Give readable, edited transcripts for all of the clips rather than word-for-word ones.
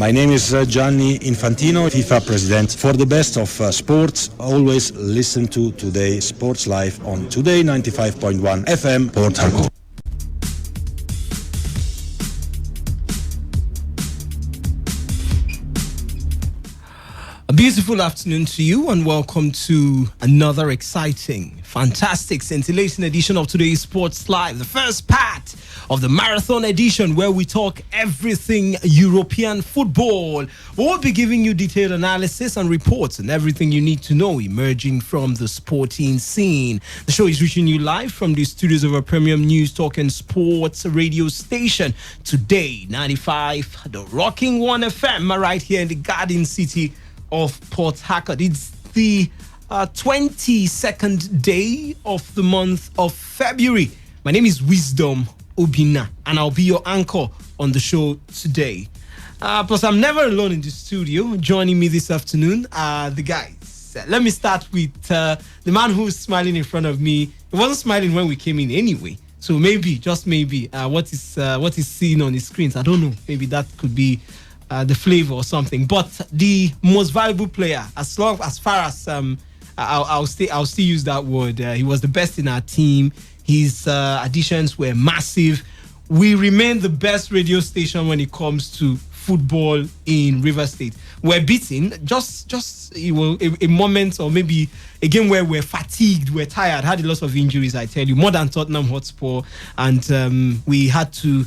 My name is Gianni Infantino, FIFA president. For the best of sports, always listen to Today Sports Live on Today95.1 FM, Port Harcourt. A beautiful afternoon to you and welcome to another exciting, fantastic, scintillating edition of Today's Sports Live, the first part of the marathon edition where we talk everything European football. We'll be giving you detailed analysis and reports and everything you need to know emerging from the sporting scene. The show is reaching you live from the studios of our premium news talk and sports radio station, Today 95, the rocking 1FM, right here in the Garden City of Port Harcourt. It's the 22nd day of the month of February. My name is Wisdom Obina, and I'll be your anchor on the show today. Plus, I'm never alone in the studio. Joining me this afternoon are the guys. Let me start with the man who's smiling in front of me. He wasn't smiling when we came in anyway. So maybe, just maybe, what is seen on his screens, I don't know. Maybe that could be the flavor or something. But the most valuable player, as far as I'll still use that word. He was the best in our team. His additions were massive. We remain the best radio station when it comes to football in River State. We're beaten just a moment or maybe a game where we're fatigued, we're tired, had a lot of injuries, I tell you, more than Tottenham Hotspur, and we had to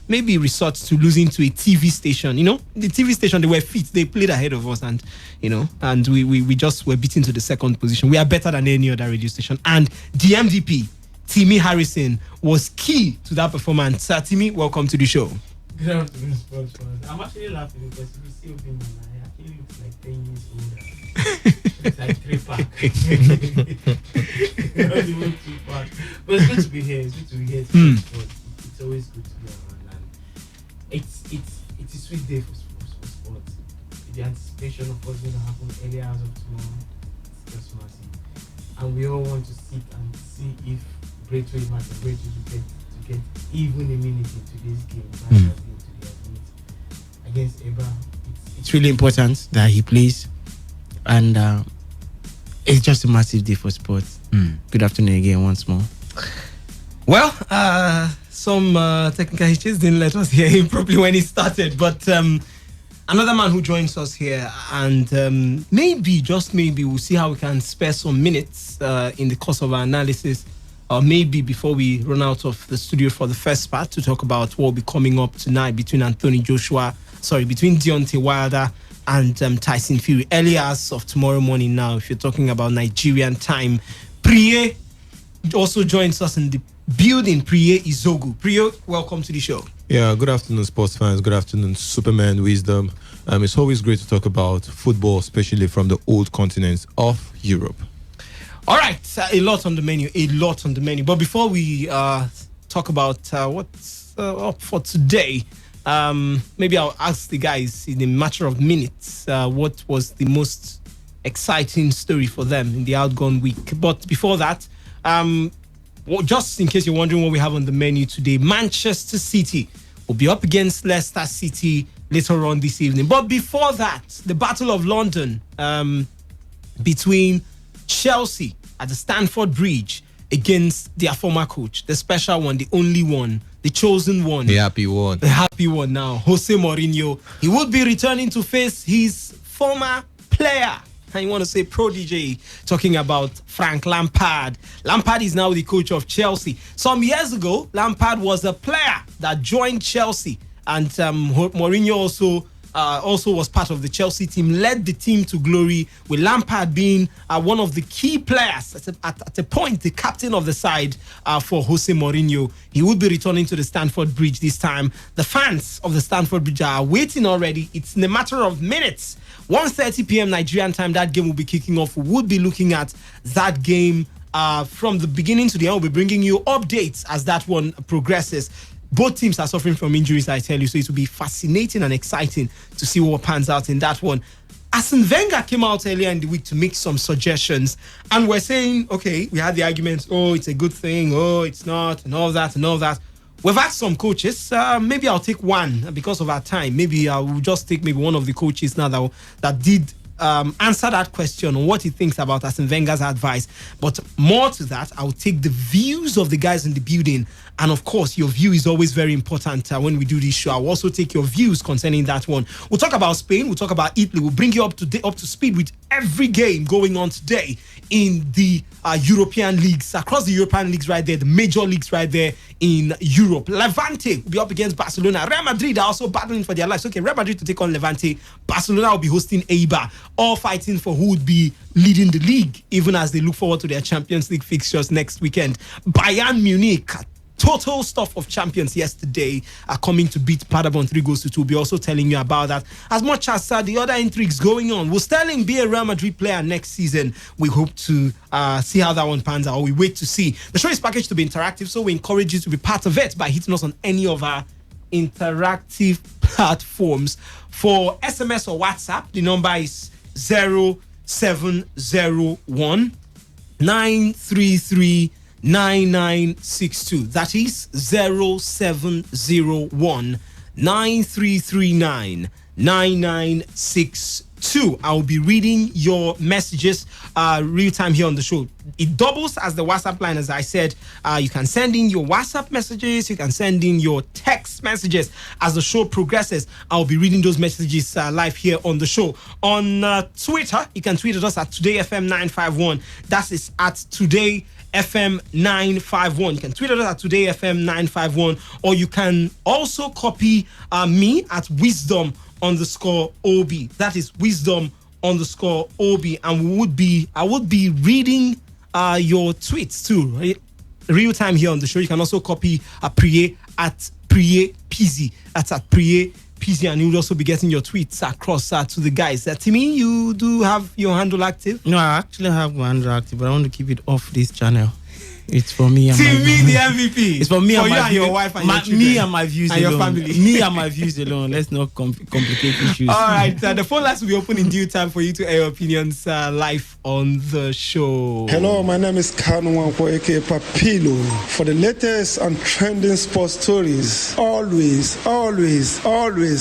maybe resort to losing to a TV station. You know, the TV station, they were fit, they played ahead of us, and you know, and we just were beaten to the second position. We are better than any other radio station, and the MVP, Timmy Harrison, was key to that performance. Timmy, welcome to the show. Good afternoon, sports fans. I'm actually laughing because you see Obin I actually looks like 10 years older. It's like 3-pack. Not even 2-pack. But it's good to be here. It's good to be here. It's always good to be around, and it's a sweet day for sports. The anticipation of what's going to happen earlier as of tomorrow, it's just massive, and we all want to sit and see if Braithwaite matters, to get even a minute in today's game. Against Eba, it's really important that he plays, and it's just a massive day for sports. Good afternoon again once more. Well, some technical issues didn't let us hear him properly when he started, but another man who joins us here, and maybe, just maybe, we'll see how we can spare some minutes in the course of our analysis, or maybe before we run out of the studio for the first part, to talk about what will be coming up tonight between between Deontay Wilder and Tyson Fury. Early hours of tomorrow morning now, if you're talking about Nigerian time. Priye also joins us in the building. Priye Izogu. Priye, welcome to the show. Yeah, good afternoon, sports fans. Good afternoon, Superman Wisdom. It's always great to talk about football, especially from the old continents of Europe. All right, a lot on the menu. But before we talk about what's up for today, maybe I'll ask the guys in a matter of minutes what was the most exciting story for them in the outgone week. But before that, just in case you're wondering what we have on the menu today, Manchester City will be up against Leicester City later on this evening. But before that, the Battle of London between Chelsea at the Stamford Bridge against their former coach, the special one, the only one, the chosen one. The happy one now, Jose Mourinho. He will be returning to face his former player. And you want to say prodigy, talking about Frank Lampard. Lampard is now the coach of Chelsea. Some years ago, Lampard was a player that joined Chelsea. And Mourinho also was part of the Chelsea team, led the team to glory, with Lampard being one of the key players, at a point, the captain of the side for Jose Mourinho. He will be returning to the Stamford Bridge this time. The fans of the Stamford Bridge are waiting already. It's in a matter of minutes. 1:30 p.m. Nigerian time, that game will be kicking off. We will be looking at that game from the beginning to the end. We'll be bringing you updates as that one progresses. Both teams are suffering from injuries, I tell you, so it will be fascinating and exciting to see what pans out in that one. Arsene Wenger came out earlier in the week to make some suggestions, and we're saying, okay, we had the arguments, oh, it's a good thing, oh, it's not, and all that. We've asked some coaches. Maybe I'll take one because of our time. Maybe I will just take maybe one of the coaches now that did answer that question on what he thinks about Arsene Wenger's advice. But more to that, I'll take the views of the guys in the building. And of course, your view is always very important when we do this show. I'll also take your views concerning that one. We'll talk about Spain. We'll talk about Italy. We'll bring you up to speed with every game going on today in the European leagues, across the European leagues right there, the major leagues right there in Europe. Levante will be up against Barcelona. Real Madrid are also battling for their lives. Okay, Real Madrid to take on Levante. Barcelona will be hosting Eibar, all fighting for who would be leading the league, even as they look forward to their Champions League fixtures next weekend. Bayern Munich, total stuff of champions yesterday, are coming to beat Paderborn 3-2. We'll be also telling you about that. As much as the other intrigues going on, will Sterling be a Real Madrid player next season? We hope to see how that one pans out, or we wait to see. The show is packaged to be interactive, so we encourage you to be part of it by hitting us on any of our interactive platforms. For SMS or WhatsApp, the number is 0701 933 9962. That is 0701 9339 9962. I'll be reading your messages real time here on the show. It doubles as the WhatsApp line, as I said. You can send in your WhatsApp messages. You can send in your text messages. As the show progresses, I'll be reading those messages live here on the show. On Twitter, you can tweet at us at TodayFM951. That is at TodayFM951. You can tweet at us at TodayFM951, or you can also copy me at Wisdom_OB. That is Wisdom_OB, and I would be reading your tweets too, real time here on the show. You can also copy Priye at Priye PZ. That's at Priye PZ, and you'll also be getting your tweets across to the guys. Timmy, you do have your handle active? No, I actually have my handle active, but I want to keep it off this channel. It's for me and Timmy, the MVP. It's for me for and you my and your wife and your children. Me and my views and alone. your family. Me and my views alone. Let's not complicate issues. All right, the phone lines will be open in due time for you to air your opinions live on the show. Hello, my name is Kanwanko aka Papilo. For the latest and trending sports stories, always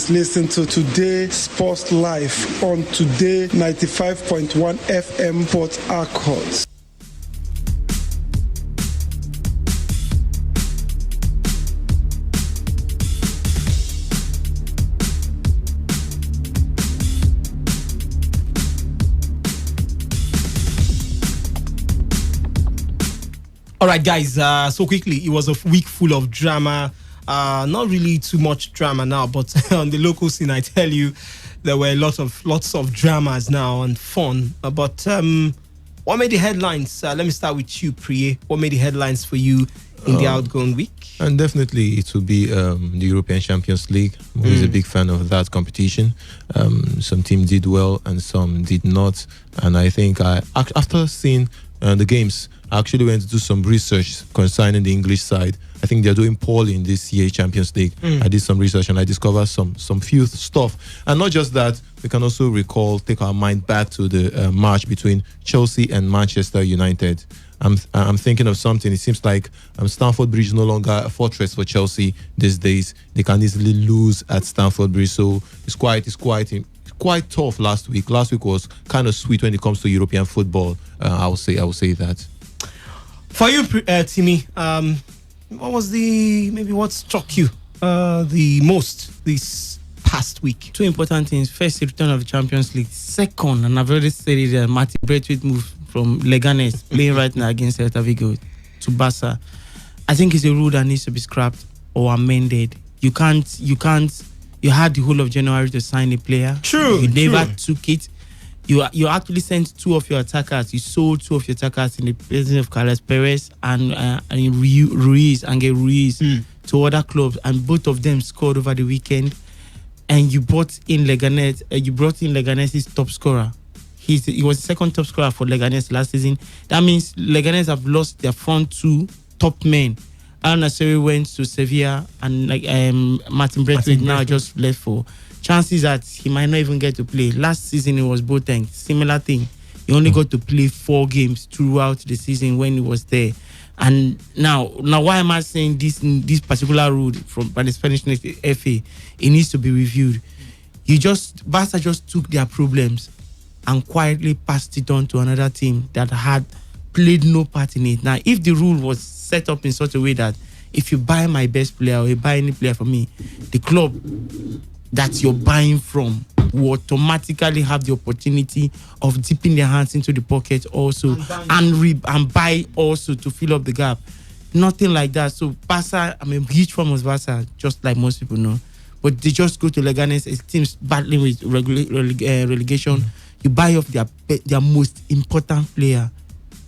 listen to Today Sports Live on Today95.1 FM Port Harcourt. All right, guys, so quickly, it was a week full of drama. Not really too much drama now, but on the local scene, I tell you, there were lots of dramas now and fun. But what made the headlines? Let me start with you, Priye. What made the headlines for you in the outgoing week? And definitely it will be the European Champions League. I'm always a big fan of that competition. Some teams did well and some did not. And I think after seeing the games, I actually went to do some research concerning the English side. I think they're doing poorly in this year Champions League. I did some research and I discovered some few stuff. And not just that, we can also take our mind back to the match between Chelsea and Manchester United. I'm thinking of something. It seems like Stamford Bridge is no longer a fortress for Chelsea these days. They can easily lose at Stamford Bridge. So it's quite tough last week. Last week was kind of sweet when it comes to European football. I will say that. For you, Timmy, what struck you the most this past week? Two important things. First, the return of the Champions League. Second, and I've already said it, Martin Braithwaite move from Leganes, playing right now against Celta Vigo, to Barca. I think it's a rule that needs to be scrapped or amended. You had the whole of January to sign a player. True. You never took it. You actually sent two of your attackers. You sold two of your attackers in the presence of Carlos Perez and Ruiz to other clubs, and both of them scored over the weekend. And you brought in Leganes. You brought in Leganes' top scorer. He was the second top scorer for Leganes last season. That means Leganes have lost their front two top men. Al Nasseri went to Sevilla, and Martin Braithwaite now just left for. Chances that he might not even get to play. Last season it was Boateng, similar thing. He only got to play 4 games throughout the season when he was there. And now why am I saying this particular rule from by the Spanish FA? It needs to be reviewed. Barca just took their problems and quietly passed it on to another team that had played no part in it. Now, if the rule was set up in such a way that if you buy my best player or you buy any player from me, the club that you're buying from will automatically have the opportunity of dipping their hands into the pocket also and buy also to fill up the gap. Nothing like that. So Barca, I'm a huge fan of Barca, just like most people know. But they just go to Leganes, a teams battling with relegation. You buy off their most important player.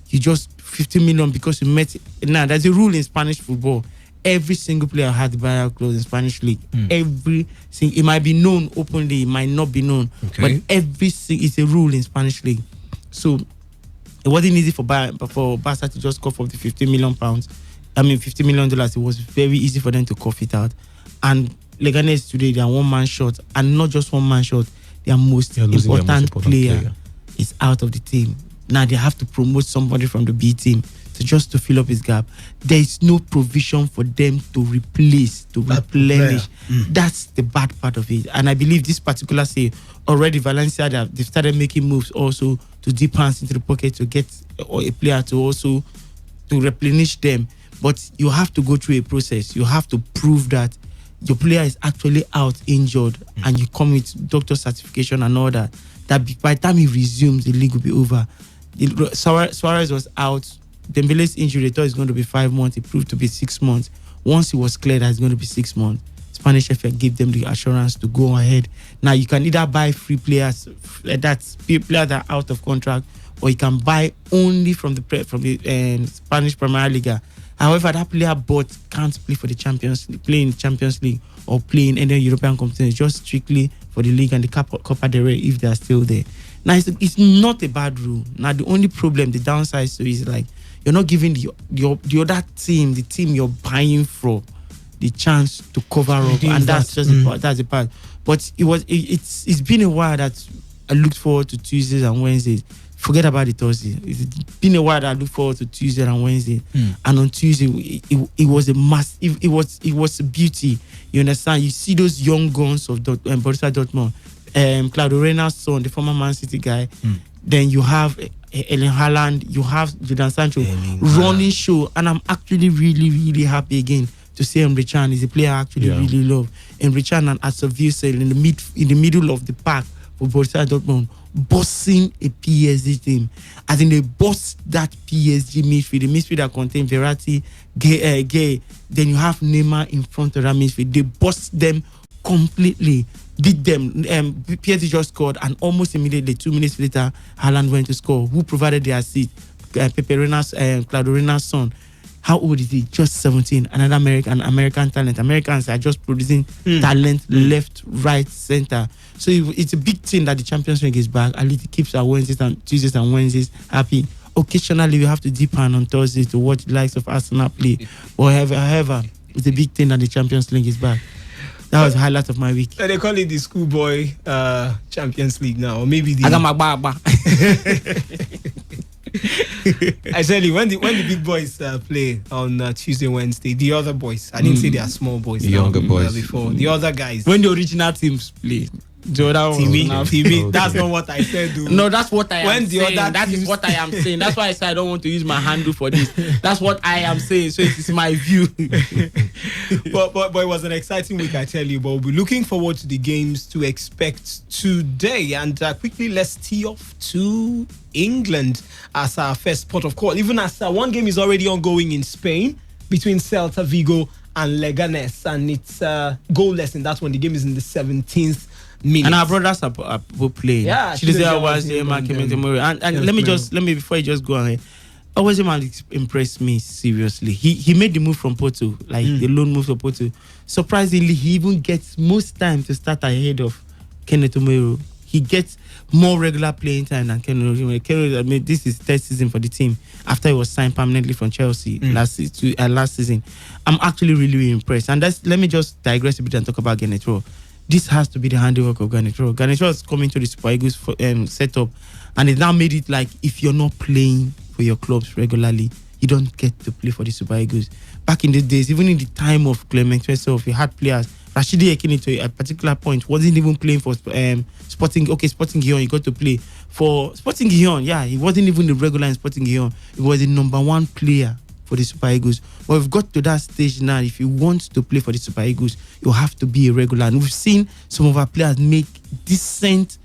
You just 50 million because you met. Now, there's a rule in Spanish football. Every single player had the buyout clause in Spanish league. It might be known openly, it might not be known. Okay. But it's a rule in Spanish league. So it wasn't easy for Barca to just cough up the $50 million. $50 million. It was very easy for them to cough it out. And Leganes today, they are one-man short, and not just one-man short. Their most important player is out of the team. Now they have to promote somebody from the B team to fill up his gap. There is no provision for them to replenish. That's the bad part of it. And I believe this particular already Valencia, they've started making moves also to dip hands into the pocket to get a player to replenish them. But you have to go through a process. You have to prove that your player is actually out injured and you come with doctor certification and all that by the time he resumes, the league will be over. Suarez was out. Dembele's injury, they thought it's going to be 5 months. It proved to be 6 months. Once he was cleared that it's going to be 6 months, Spanish FA gave them the assurance to go ahead. Now you can either buy free players, that's players that are out of contract, or you can buy only from the Spanish Premier League. However, that player can't play for the play in the Champions League or play in any European competition. It's just strictly for the league and the Copa del Rey if they are still there. Now, it's not a bad rule. Now, the only problem, the downside to it is like you're not giving the other team, the team you're buying from, the chance to cover up, and that's the part. But it's been a while that I looked forward to Tuesdays and Wednesdays. Forget about it Thursday. It's been a while that I look forward to Tuesday and Wednesday. And on Tuesday, it was a massive. It was a beauty. You understand? You see those young guns of Borussia Dortmund, Claudio Reyna's son, the former Man City guy. Then you have Erling Haaland. You have Jadon Sancho running show, and I'm actually really, really happy again to see Emre Can. He's a player I actually really love. Emre Can and Asovio in the middle of the park for Borussia Dortmund, bossing a PSG team. As in, they boss that PSG midfield, the midfield that contains Verratti, Gay. Then you have Neymar in front of that midfield. They boss them completely, beat them. PSG just scored, and almost immediately, 2 minutes later, Haaland went to score. Who provided the assist? Claudio Reyna's son. How old is he? Just 17. Another American talent. Americans are just producing talent left, right, center. So it's a big thing that the Champions League is back. At least it keeps our Tuesdays and Wednesdays happy. Occasionally, we have to dip hand on Thursday to watch the likes of Arsenal play. However, it's a big thing that the Champions League is back. That was the highlight of my week. They call it the schoolboy Champions League now, or maybe the. I got my baba. I tell you, when the big boys play on Tuesday, Wednesday, the other boys, I didn't say they are small boys, the younger boys before. The other guys, when the original teams play, TV, that's not what I said, dude. No, that's what I am when saying. That is what I am saying. That's why I said I don't want to use my handle for this. That's what I am saying. So it is my view. but it was an exciting week, I tell you. But we'll be looking forward to the games to expect today. And quickly, let's tee off to England as our first port of call. Even as one game is already ongoing in Spain between Celta Vigo and Leganes, and it's goalless in that one. The game is in the 17th minute. And our brothers are both playing. Yeah, and let me before you just go ahead. Owazima impressed me seriously. He made the move from Porto, the loan move from Porto. Surprisingly, he even gets most time to start ahead of Kenneth Omero. He gets more regular playing time than Kenneth Omero. This is third season for the team after he was signed permanently from Chelsea last season. I'm actually really, really impressed. And let me just digress a bit and talk about Kenneth Omero. This has to be the handiwork of Kenneth Omero. Kenneth Omero is coming to the Super Eagles setup, and it now made it like if you're not playing for your clubs regularly, you don't get to play for the Super Eagles. Back in the days, even in the time of Clement Twesov, you had players. Rashidi Ekini to a particular point wasn't even playing for Sporting. Okay, Sporting Gion, he got to play for Sporting Gion. Yeah, he wasn't even the regular in Sporting Gion. He was the number one player for the Super Eagles. But we've got to that stage now. If you want to play for the Super Eagles, you have to be a regular. And we've seen some of our players make decent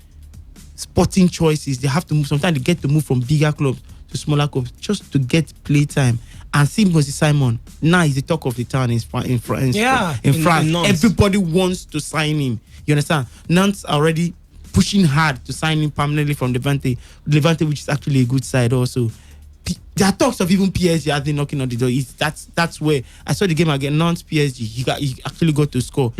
sporting choices. They have to move. Sometimes they get to move from bigger clubs to smaller clubs just to get play time. And see Moses Simon, now he's the talk of the town in France. Yeah, in France. in Nantes. Everybody wants to sign him. You understand? Nantes are already pushing hard to sign him permanently from Levante, which is actually a good side also. There are talks of even PSG has been knocking on the door. That's where I saw the game again. Nantes PSG, he actually got to score.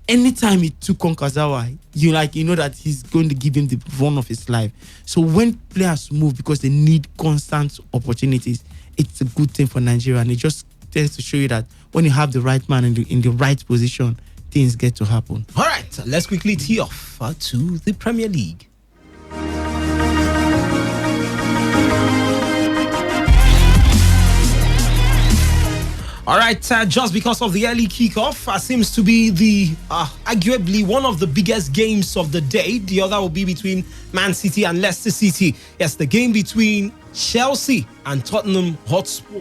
Anytime he took on Kazawa, you know that he's going to give him the run of his life. So when players move because they need constant opportunities, it's a good thing for Nigeria, and it just tends to show you that when you have the right man in the right position, things get to happen. All right, let's quickly tee off to the Premier League. All right, just because of the early kickoff, seems to be the arguably one of the biggest games of the day. The other will be between Man City and Leicester City. Yes, the game between Chelsea and Tottenham Hotspur.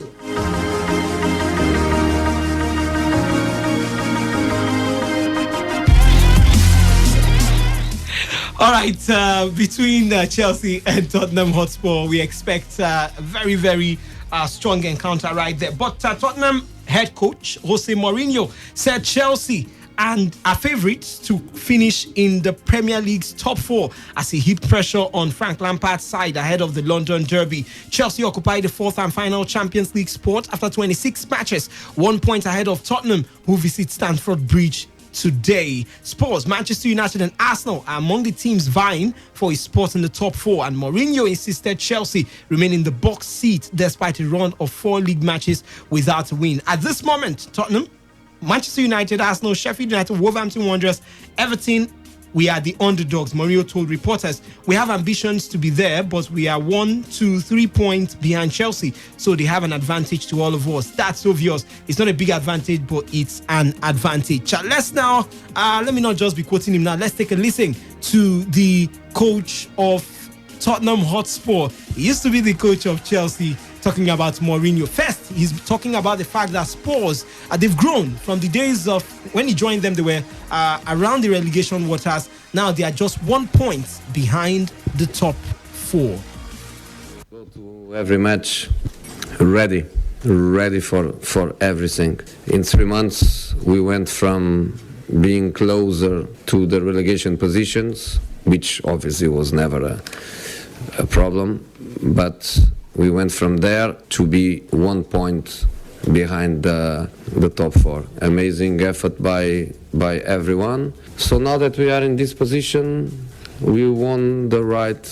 All right, between Chelsea and Tottenham Hotspur, we expect a very, very strong encounter right there. But Tottenham head coach Jose Mourinho said Chelsea and are favourites to finish in the Premier League's top four as he heaped pressure on Frank Lampard's side ahead of the London Derby. Chelsea occupied the fourth and final Champions League spot after 26 matches, 1 point ahead of Tottenham, who visit Stamford Bridge today. Spurs, Manchester United and Arsenal are among the teams vying for a spot in the top four, and Mourinho insisted Chelsea remain in the box seat despite a run of 4 league matches without a win. At this moment, Tottenham, Manchester United, Arsenal, Sheffield United, Wolverhampton Wanderers, Everton, we are the underdogs. Mourinho told reporters, we have ambitions to be there, but we are 1, 2, 3 points behind Chelsea, so they have an advantage to all of us. That's obvious. It's not a big advantage, but it's an advantage. Let's now, let me not just be quoting him now. Let's take a listen to the coach of Tottenham Hotspur. He used to be the coach of Chelsea, talking about Mourinho. First, he's talking about the fact that Spurs, they've grown from the days of when he joined them. They were around the relegation waters. Now they are just 1 point behind the top four. Go to every match ready for everything. In 3 months, we went from being closer to the relegation positions, which obviously was never a problem, but we went from there to be 1 point behind the top four. Amazing effort by everyone. So now that we are in this position, we earned the right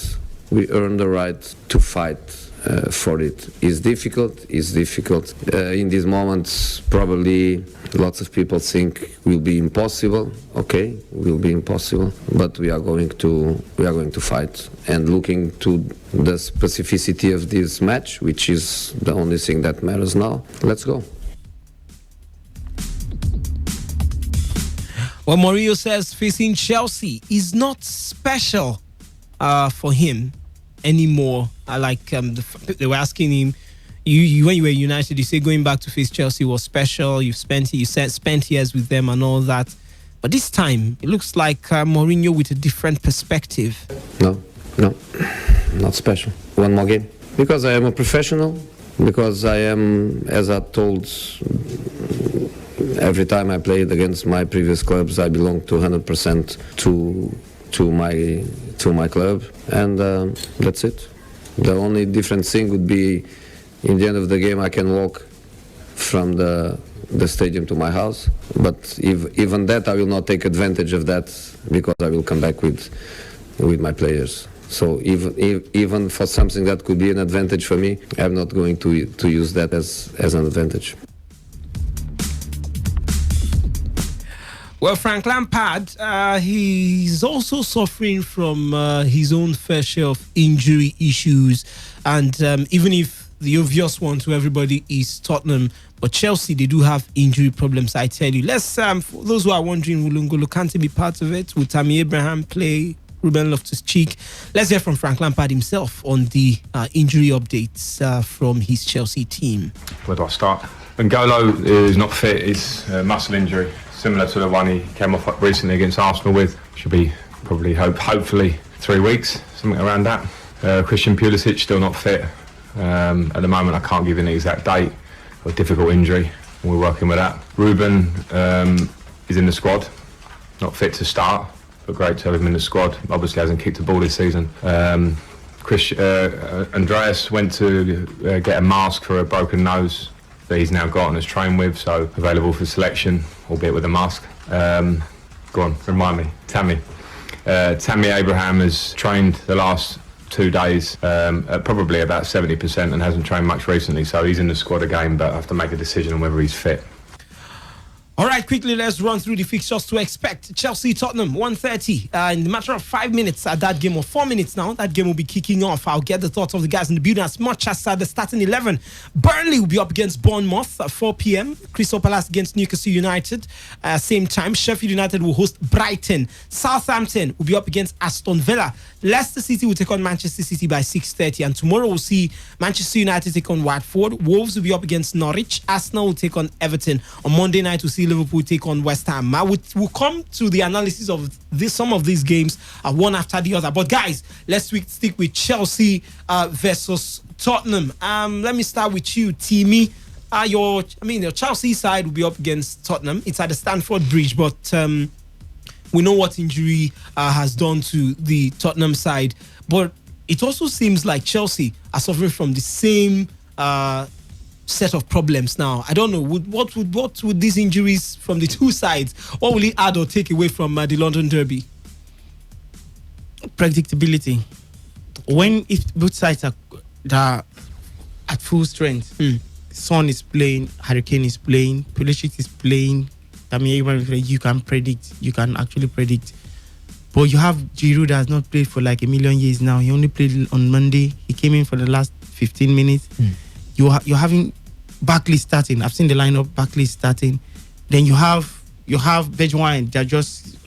to fight for it. It's difficult. In these moments, probably lots of people think will be impossible. Okay, will be impossible, but we are going to fight. And looking to the specificity of this match, which is the only thing that matters now, let's go. Well, Mourinho says facing Chelsea is not special for him anymore. They were asking him, you when you were United, you say going back to face Chelsea was special. You spent years with them and all that. But this time, it looks like Mourinho with a different perspective. No, not special. One more game. Because I am a professional, because I am, as I told every time I played against my previous clubs, I belong to 100% to my club, and that's it. The only different thing would be, in the end of the game, I can walk from the stadium to my house, but even that, I will not take advantage of that, because I will come back with my players. So even for something that could be an advantage for me, I'm not going to use that as an advantage. Well, Frank Lampard, he's also suffering from his own fair share of injury issues. And even if the obvious one to everybody is Tottenham, but Chelsea, they do have injury problems, I tell you. Let's, for those who are wondering, will N'Golo Kante be part of it? Will Tammy Abraham play? Ruben Loftus-Cheek? Let's hear from Frank Lampard himself on the injury updates from his Chelsea team. Where do I start? N'Golo is not fit. It's a muscle injury, similar to the one he came off recently against Arsenal with. Should be probably, hopefully, 3 weeks, something around that. Christian Pulisic still not fit. At the moment, I can't give you an exact date. A difficult injury. We're working with that. Ruben is in the squad, not fit to start, but great to have him in the squad. Obviously hasn't kicked a ball this season. Andreas went to get a mask for a broken nose that he's now got and has trained with, so available for selection, albeit with a mask. Go on, remind me. Tammy Abraham has trained the last 2 days at probably about 70% and hasn't trained much recently, so he's in the squad again, but I have to make a decision on whether he's fit. All right, quickly, let's run through the fixtures to expect. Chelsea-Tottenham, 1:30. In the matter of 5 minutes, that game, or 4 minutes now, that game will be kicking off. I'll get the thoughts of the guys in the building as much as the starting 11. Burnley will be up against Bournemouth at 4 p.m. Crystal Palace against Newcastle United. Same time, Sheffield United will host Brighton. Southampton will be up against Aston Villa. Leicester City will take on Manchester City by 6:30. And tomorrow we'll see Manchester United take on Watford. Wolves will be up against Norwich. Arsenal will take on Everton. On Monday night, we'll see Liverpool take on West Ham. We'll come to the analysis of some of these games one after the other. But guys, let's stick with Chelsea versus Tottenham. Let me start with you, Timmy. Your Chelsea side will be up against Tottenham. It's at the Stamford Bridge, but we know what injury has done to the Tottenham side. But it also seems like Chelsea are suffering from the same set of problems now. I don't know, what would these injuries from the two sides, what will it add or take away from the London Derby? Predictability. If both sides are at full strength, Son is playing, Harry Kane is playing, Pulisic is playing, you can actually predict. But you have Giroud that has not played for like a million years now. He only played on Monday. He came in for the last 15 minutes. You're having Barkley starting. I've seen the lineup. Barkley starting. Then you have Bergwijn that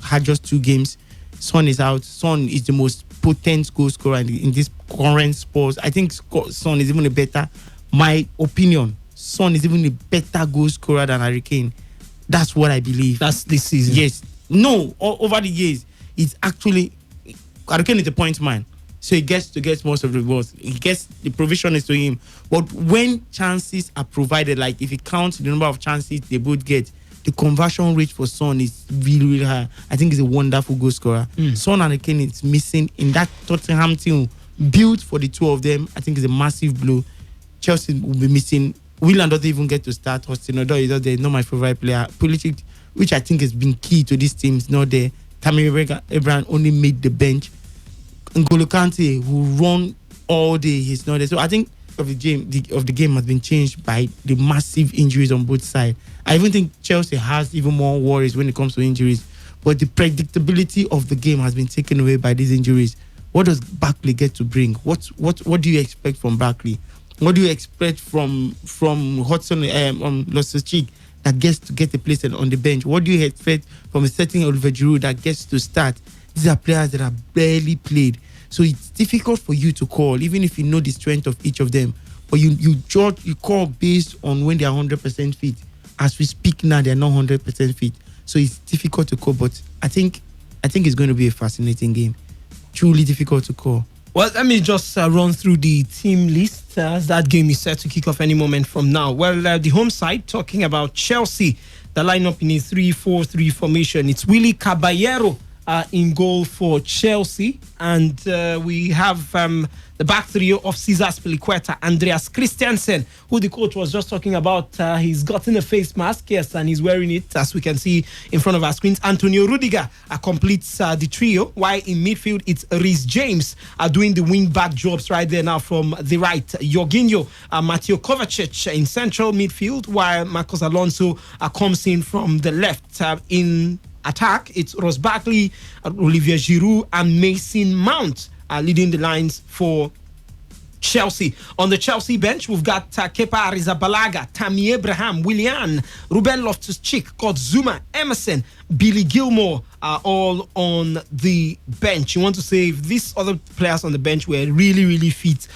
had just 2 games. Son is out. Son is the most potent goal scorer in this current Spurs. I think Son is even a better. My opinion, Son is even a better goal scorer than Harry Kane. That's what I believe. That's this season. Yes. No. Over the years, it's actually Harry Kane is a point man. So he gets to get most of the balls. The provision is to him. But when chances are provided, like if you count the number of chances they both get, the conversion rate for Son is really, really high. I think he's a wonderful goal scorer. Son and Kane is missing in that Tottenham team built for the two of them. I think it's a massive blow. Chelsea will be missing. Willian doesn't even get to start. Hudson-Odoi is not my favorite player. Pulisic, which I think has been key to this team, is not there. Tammy Abraham only made the bench. N'Golo Kante, who run all day, he's not there. So I think the game has been changed by the massive injuries on both sides. I even think Chelsea has even more worries when it comes to injuries. But the predictability of the game has been taken away by these injuries. What does Barkley get to bring? What do you expect from Barkley? What do you expect from Hudson Loftus-Cheek that gets to get a place on the bench? What do you expect from a certain Oliver Giroud that gets to start? These are players that are barely played. So it's difficult for you to call, even if you know the strength of each of them. But you call based on when they are 100% fit. As we speak now, they are not 100% fit. So it's difficult to call. But I think it's going to be a fascinating game. Truly difficult to call. Well, let me just run through the team list as that game is set to kick off any moment from now. Well, the home side, talking about Chelsea, the lineup in a 3-4-3 formation. It's Willy Caballero in goal for Chelsea, and we have the back trio of Cesar Spilicueta, Andreas Christensen, who the coach was just talking about. He's gotten a face mask, yes, and he's wearing it, as we can see in front of our screens. Antonio Rudiger completes the trio, while in midfield it's Reece James doing the wing-back jobs right there now from the right. Jorginho, Mateo Kovacic in central midfield, while Marcos Alonso comes in from the left. In attack, it's Ross Barkley, Olivier Giroud, and Mason Mount leading the lines for Chelsea. On the Chelsea bench, we've got Kepa Arrizabalaga, Tammy Abraham, Willian, Ruben Loftus-Cheek, Kurt Zuma, Emerson, Billy Gilmore are all on the bench. You want to say if these other players on the bench were really, really fit,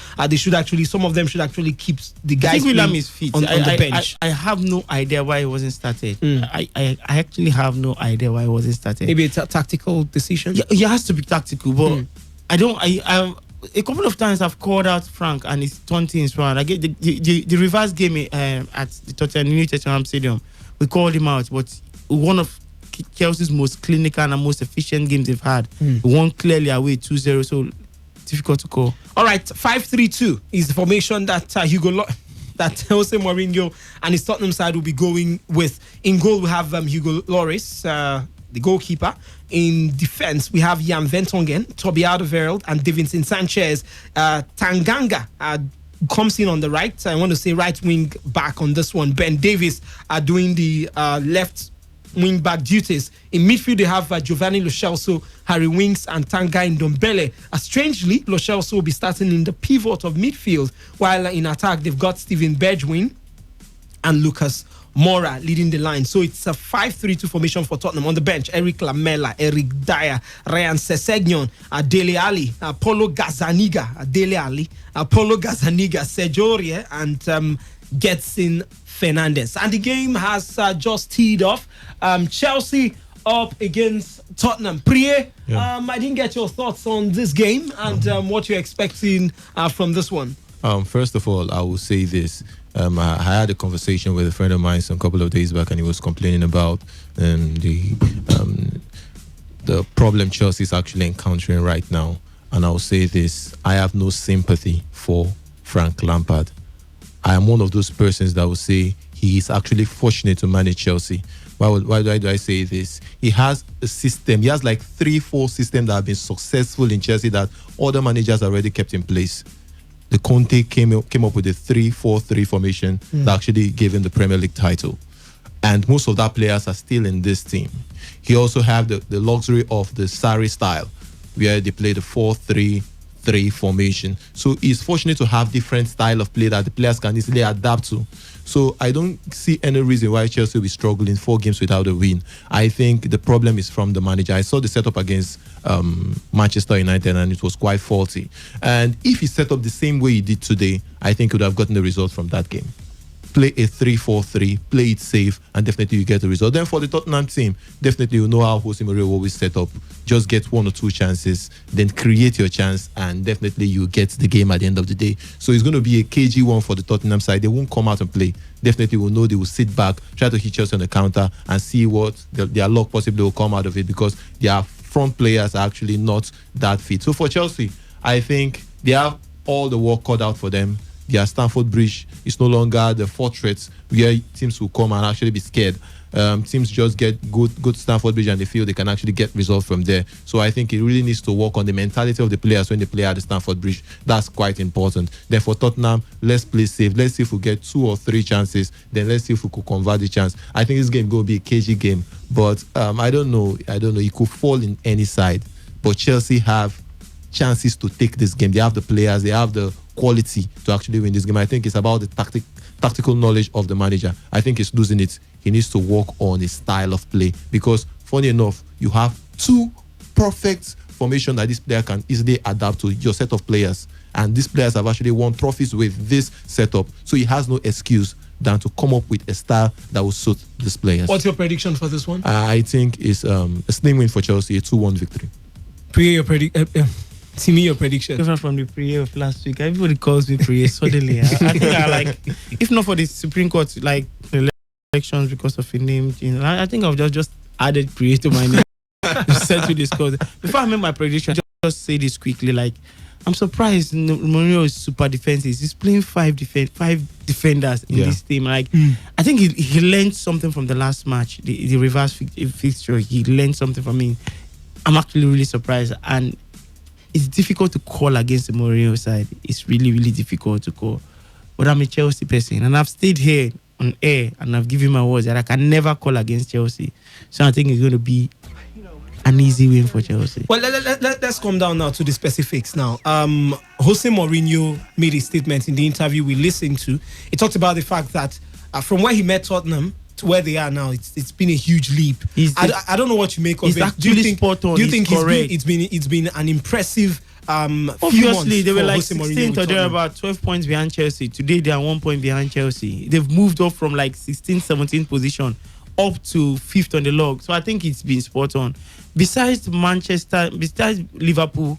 some of them should actually keep the guys. I think William is fit on the bench. I have no idea why he wasn't started. I actually have no idea why he wasn't started. Maybe it's a tactical decision. Yeah, it has to be tactical, but I a couple of times I've called out Frank and he's turned things around. I get the reverse game at the Tottenham Stadium. We called him out, but one of Chelsea's most clinical and most efficient games they've had. We won clearly away 2-0, so difficult to call. All right, 5-3-2 is the formation that that Jose Mourinho and his Tottenham side will be going with. In goal, we have Hugo Lloris, the goalkeeper. In defense, we have Jan Vertonghen, Toby Alderweireld, and Davinson Sanchez. Tanganga comes in on the right. I want to say right wing back on this one. Ben Davies are doing the left wing back duties. In midfield, they have Giovanni Lo Celso, Harry Winks, and Tanga Ndombele. Strangely, Lo Celso will be starting in the pivot of midfield, while in attack, they've got Steven Bergwijn and Lucas Moura leading the line. So it's a 5-3-2 formation for Tottenham. On the bench, Eric Lamela, Eric Dyer, Ryan Sessegnon, Dele Alli, Paulo Gazzaniga, Dele Alli, Paulo Gazzaniga, Sergio Aurier, and Getson Fernandez. And the game has just teed off. Chelsea up against Tottenham. Priye, I didn't get your thoughts on this game and what you're expecting from this one. First of all, I will say this. I had a conversation with a friend of mine some couple of days back, and he was complaining about the problem Chelsea is actually encountering right now. And I'll say this: I have no sympathy for Frank Lampard. I am one of those persons that will say he is actually fortunate to manage Chelsea. Why do I say this? He has a system. He has like 3-4 systems that have been successful in Chelsea that other managers already kept in place. The Conte came up with a 3-4-3 formation that actually gave him the Premier League title. And most of that players are still in this team. He also have the luxury of the Sarri style, where they play the 4-3-3 formation. So he's fortunate to have different style of play that the players can easily adapt to. So I don't see any reason why Chelsea will be struggling 4 games without a win. I think the problem is from the manager. I saw the setup against Manchester United and it was quite faulty. And if he set up the same way he did today, I think he would have gotten the result from that game. Play a 3-4-3, play it safe, and definitely you get the result. Then for the Tottenham team, definitely you know how Jose Mourinho always set up. Just get 1 or 2 chances, then create your chance, and definitely you get the game at the end of the day. So it's going to be a cagey one for the Tottenham side. They won't come out and play. Definitely will know they will sit back, try to hit Chelsea on the counter, and see what their luck possibly will come out of it, because their front players are actually not that fit. So for Chelsea, I think they have all the work cut out for them. Their Stamford Bridge is no longer the fortress where teams will come and actually be scared. Teams just get good Stamford Bridge and they feel they can actually get results from there. So I think it really needs to work on the mentality of the players when they play at the Stamford Bridge. That's quite important. Then for Tottenham, let's play safe. Let's see if we get 2 or 3 chances. Then let's see if we could convert the chance. I think this game will be a cagey game. But I don't know. It could fall in any side. But Chelsea have chances to take this game. They have the players. They have the quality to actually win this game. I think it's about the tactical knowledge of the manager. I think he's losing it. He needs to work on his style of play, because funny enough, you have 2 perfect formations that this player can easily adapt to your set of players, and these players have actually won trophies with this setup, so he has no excuse than to come up with a style that will suit these players. What's your prediction for this one? I think it's a slim win for Chelsea, a 2-1 victory. Your prediction. See me your prediction. Different from the Priye of last week. Everybody calls me Priye suddenly. I think I like, if not for the Supreme Court elections because of a name change, I think I've just added Priye to my name. Set to discuss. Before I make my prediction, just say this quickly. Like, I'm surprised Mourinho is super defensive. He's playing 5 defenders in this team. Like, I think he learned something from the last match, the reverse fixture. He learned something from me. I'm actually really surprised, and it's difficult to call against the Mourinho side. It's really, really difficult to call. But I'm a Chelsea person, and I've stayed here on air, and I've given my words that I can never call against Chelsea. So I think it's going to be an easy win for Chelsea. Well, let's come down now to the specifics now. Jose Mourinho made a statement in the interview we listened to. He talked about the fact that from where he met Tottenham to where they are now, it's been a huge leap. I don't know what you make of it. Actually spot on. Do you think correct? It's been an impressive obviously they were like 16th or they're about 12 points behind Chelsea. Today they are 1 point behind Chelsea. They've moved up from like 16th, 17th position up to 5th on the log. So I think it's been spot on. Besides Liverpool,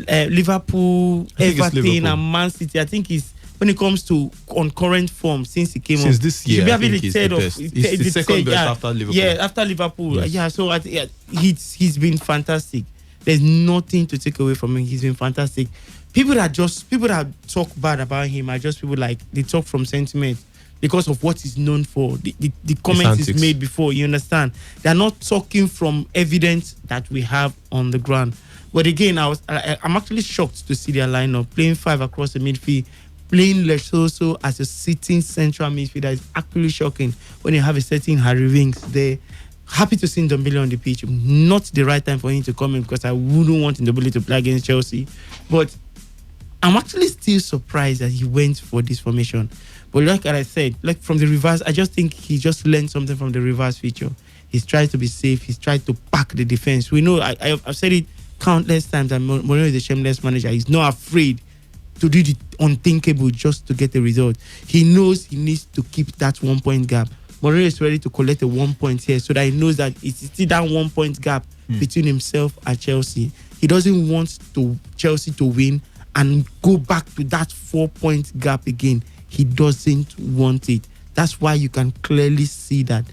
Everton and Man City, I think it's when it comes to on current form since he came since this year, I think he's the best. He's the second best after Liverpool. Yeah, after Liverpool. Yes. Yeah, so he's been fantastic. There's nothing to take away from him. He's been fantastic. People that talk bad about him are just people like they talk from sentiment because of what he's known for. The comments he's made before. You understand? They're not talking from evidence that we have on the ground. But again, I'm actually shocked to see their lineup playing 5 across the midfield, playing Lesotho as a sitting central midfielder is actually shocking when you have a certain Harry Winks there. Happy to see Ndombele on the pitch. Not the right time for him to come in because I wouldn't want Ndombele to play against Chelsea. But I'm actually still surprised that he went for this formation. But like I said, like from the reverse, I just think he just learned something from the reverse feature. He's tried to be safe. He's tried to pack the defense. We know, I've said it countless times that Mourinho is a shameless manager. He's not afraid to do the unthinkable just to get a result. He knows he needs to keep that 1 point gap. Mourinho is ready to collect a 1 point here so that he knows that it's still that 1 point gap between himself and Chelsea. He doesn't want Chelsea to win and go back to that 4 point gap again. He doesn't want it. That's why you can clearly see that